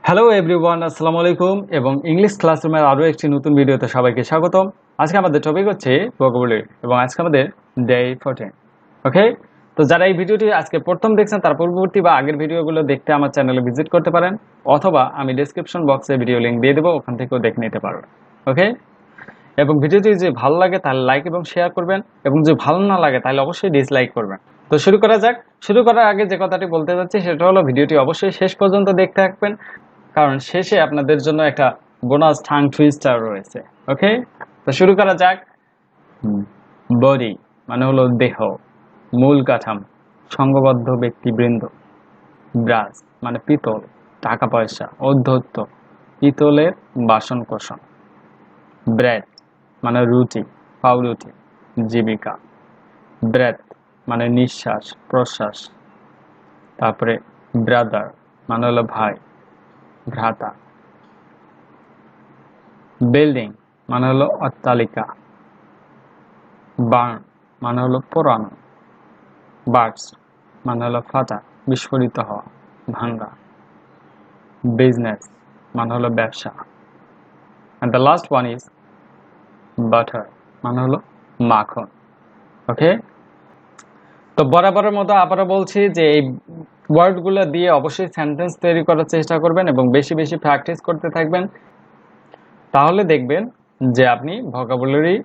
Hello everyone, আসসালামু আলাইকুম এবং ইংলিশ ক্লাসরুমের আরও একটি নতুন ভিডিওতে সবাইকে স্বাগতম। আজকে আমাদের টপিক হচ্ছে ভোকাবুলারি এবং আজকে আমাদের ডে 14। ওকে, তো যারা এই ভিডিওটি আজকে প্রথম দেখছেন তার পূর্ববর্তী বা আগের ভিডিওগুলো দেখতে আমার চ্যানেলে ভিজিট করতে পারেন, অথবা আমি ডেসক্রিপশন বক্সে ভিডিও লিঙ্ক দিয়ে দেবো, ওখান থেকেও দেখে নিতে পারবেন। ওকে, এবং ভিডিওটি যে ভালো লাগে তাহলে লাইক এবং শেয়ার করবেন, এবং যদি ভালো না লাগে তাহলে অবশ্যই ডিসলাইক করবেন। তো শুরু করা যাক। শুরু করার আগে যে কথাটি বলতে যাচ্ছি সেটা হলো, ভিডিওটি অবশ্যই শেষ পর্যন্ত দেখতে থাকবেন, কারণ শেষে আপনাদের জন্য একটা বোনাস টাং টুইস্টার রয়েছে। ওকে, তো শুরু করা যাক। বডি মানে হলো দেহ, মূল কাঠামো, সংঘবদ্ধ ব্যক্তিবৃন্দ। ব্রাস মানে পিতল, টাকা পয়সা, ঔদ্ধত্য, পিতলের বাসন কোসন। ব্রেড মানে রুটি, পাউরুটি, জীবিকা। ব্রেথ মানে নিঃশ্বাস, প্রশ্বাস। তারপরে ব্রাদার মানে হলো ভাই, ভ্রাতা। বিল্ডিং মানে হলো অট্টালিকা। বার্ন মানে হলো পোড়ানো। বার্ডস মানে হলো ফাটা, বিস্ফোরিত হওয়া, ভাঙ্গা। বিজনেস মানে হলো ব্যবসা। and the last one is butter মানে হলো মাখন। ওকে, তো বরাবরের মতো আবারও বলছি যে এই ওয়ার্ডগুলো দিয়ে অবশ্যই সেন্টেন্স তৈরি করার চেষ্টা করবেন এবং বেশি বেশি প্র্যাকটিস করতে থাকবেন, তাহলে দেখবেন যে আপনি ভোকাবুলারি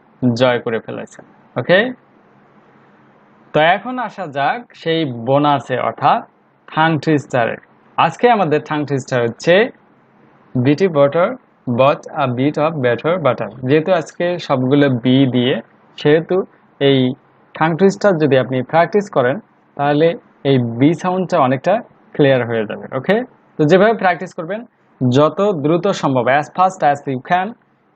জয় করে ফেলেছেন। ওকে, তো এখন আসা যাক সেই বোনাসে, অর্থাৎ টাং টুইস্টারে। আজকে আমাদের টাং টুইস্টার হচ্ছে Betty butter bought a bit of better butter. যেহেতু আজকে সবগুলো বি দিয়ে, সেহেতু এই টাং টুইস্টার যদি আপনি প্র্যাকটিস করেন তাহলে এই বি সাউন্ডটা অনেকটা ক্লিয়ার হয়ে যাবে। ওকে, তো যেভাবে প্র্যাকটিস করবেন যত দ্রুত সম্ভব, as fast as you can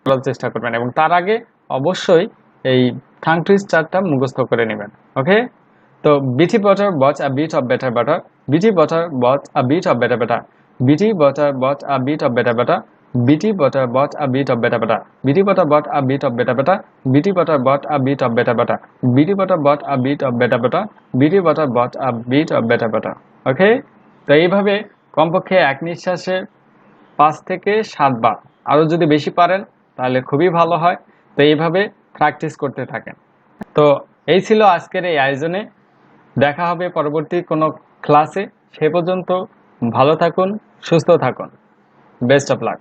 করার চেষ্টা করবেন, এবং তার আগে অবশ্যই এই টাং টুইস্টারটা মুখস্থ করে নেবেন। ওকে, তো Betty butter bought a bit of better butter, Betty butter bought a bit of better butter, Betty butter bought a bit of better butter, Betty butter bought a bit of better butter, Betty butter bought a bit of better butter, Betty butter bought a bit of better butter, Betty butter bought a bit of better butter, Betty butter bought a bit of better butter. Okay, তো এইভাবে কমপক্ষে এক নিঃশ্বাসে 5 থেকে 7 বার, আরও যদি বেশি পারেন তাহলে খুবই ভালো হয়। তো এইভাবে প্র্যাকটিস করতে থাকেন। তো এই ছিল আজকের এই আয়োজনে। দেখা হবে পরবর্তী কোনো ক্লাসে। সে পর্যন্ত ভালো থাকুন, সুস্থ থাকুন। Best of luck.